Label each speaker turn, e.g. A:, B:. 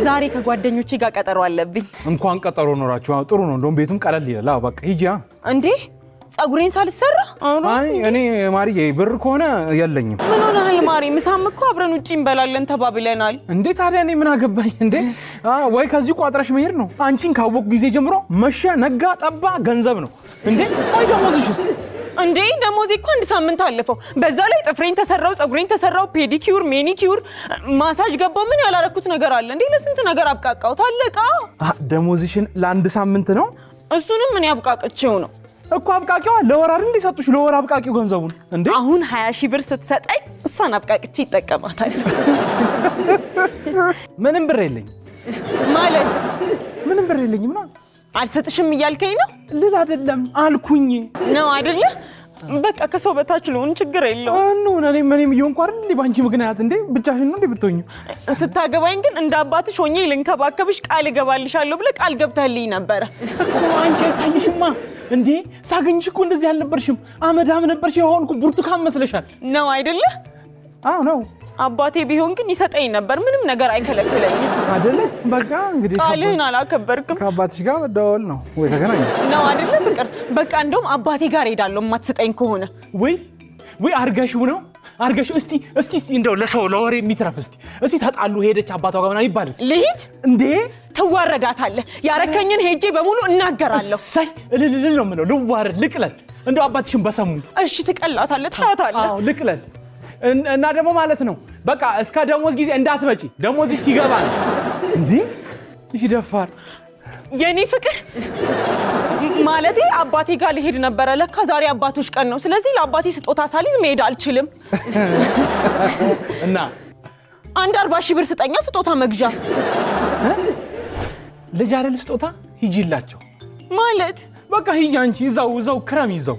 A: ዛሬ ከጓደኞቼ ጋር ቀጠሮ አለብኝ።
B: እንኳን ቀጠሮ ኖራችሁ ጥሩ ነው። እንደውም ቤቱም ቀለል ይላል። አዎ በቃ ሂጂ።
A: እንዴ ጸጉሬን ሳልሰራ?
B: አይ እኔ ማርዬ ብር ከሆነ የለኝም።
A: ምን ሆነሃል ማሪ? ምሳም እኮ አብረን ውጪ እንበላለን ተባብለናል።
B: እንዴ ታዲያ እኔ ምን አገባኝ እንዴ? ወይ ከዚህ ቋጥረሽ መሄድ ነው። አንቺን ካወቅኩ ጊዜ ጀምሮ መሸ ነጋ ጠባ ገንዘብ ነው እንዴ? ቆይ ደሞዝሽስ?
A: እንዴ ደሞዜ እኮ 1 ሳምንት አለፈው። በዛ ላይ ጥፍሬን ተሰራው፣ ጸጉሬን ተሰራው፣ ፔዲኪዩር፣ ሜኒኪዩር፣ ማሳጅ ገባው። ምን ያላረኩት ነገር አለ እንዴ? ለስንት ነገር አብቃቃው ታለቃ።
B: ደሞዝሽን ለ1 ሳምንት ነው?
A: እሱንም ምን ያብቃቅቼው ነው
B: እኮ አብቃቂዋ ለወር አይደል እንዲሰጡሽ? ለወር አብቃቂው ገንዘቡን እንዴ?
A: አሁን 20 ሺህ ብር ስትሰጠኝ እሷን አብቃቅቼ ይጠቀማታል።
B: ምንም ብር የለኝም
A: ማለት
B: ምንም ብር የለኝም ነው።
A: አልሰጥሽም እያልከኝ ነው?
B: ልል አይደለም አልኩኝ
A: ነው አይደለ? በቃ ከሰው በታች ልሆን ችግር የለውም።
B: እኔም እየሆንኩ አይደል ባንቺ ምክንያት እንዴ? ብቻሽን ነው እንዴ ብትሆኚ?
A: ስታገባኝ ግን እንደ አባትሽ ሆኜ ልንከባከብሽ ቃል እገባልሻለሁ ብለህ ቃል ገብተህልኝ ነበረ
B: እኮ። አንቺ አይታይሽማ እንዴ? ሳገኝሽ እኮ እንደዚህ አልነበርሽም። አመዳም ነበርሽ። የሆንኩ ብርቱካን መስለሻል።
A: ነው አይደለ?
B: አዎ ነው።
A: አባቴ ቢሆን ግን ይሰጠኝ ነበር። ምንም ነገር አይከለክለኝም
B: አይደለ? በቃ እንግዲህ
A: ቃልህን አላከበርክም።
B: ከአባትሽ ጋር መደወል ነው ወይ ተገናኘ
A: ነው አይደለ? ፍቅር በቃ እንደውም አባቴ ጋር ሄዳለሁ የማትሰጠኝ ከሆነ።
B: ወይ አርጋሽው ነው አርጋሽው። እስቲ እንደው ለሰው ለወሬ የሚትረፍ እስቲ ተጣሉ ሄደች አባቷ ጋር ምናምን ይባልስ?
A: ልሂድ
B: እንዴ?
A: ትዋረዳታለህ። ያረከኝን ሄጄ በሙሉ እናገራለሁ።
B: ሳይ እልል ነው የምለው። ልዋረድ ልቅለል። እንደው አባትሽን በሰሙ
A: እሺ ትቀላታለህ፣ ታያታለህ።
B: አዎ ልቅለል። እና ደግሞ ማለት ነው በቃ እስከ ደሞዝ ጊዜ እንዳትመጪ። ደሞዝሽ ሲገባ ነው እንዴ? እሺ ደፋር
A: የኔ ፍቅር ማለቴ አባቴ ጋር ልሄድ ነበረ። ለካ ዛሬ አባቶች ቀን ነው። ስለዚህ ለአባቴ ስጦታ ሳልይዝ መሄድ አልችልም።
B: እና
A: 40 ሺህ ብር ስጠኛ ስጦታ መግዣ።
B: ልጅ አይደል ስጦታ? ሂጂላቸው
A: ማለት
B: በቃ ሂጂ አንቺ እዛው ክረም ይዘው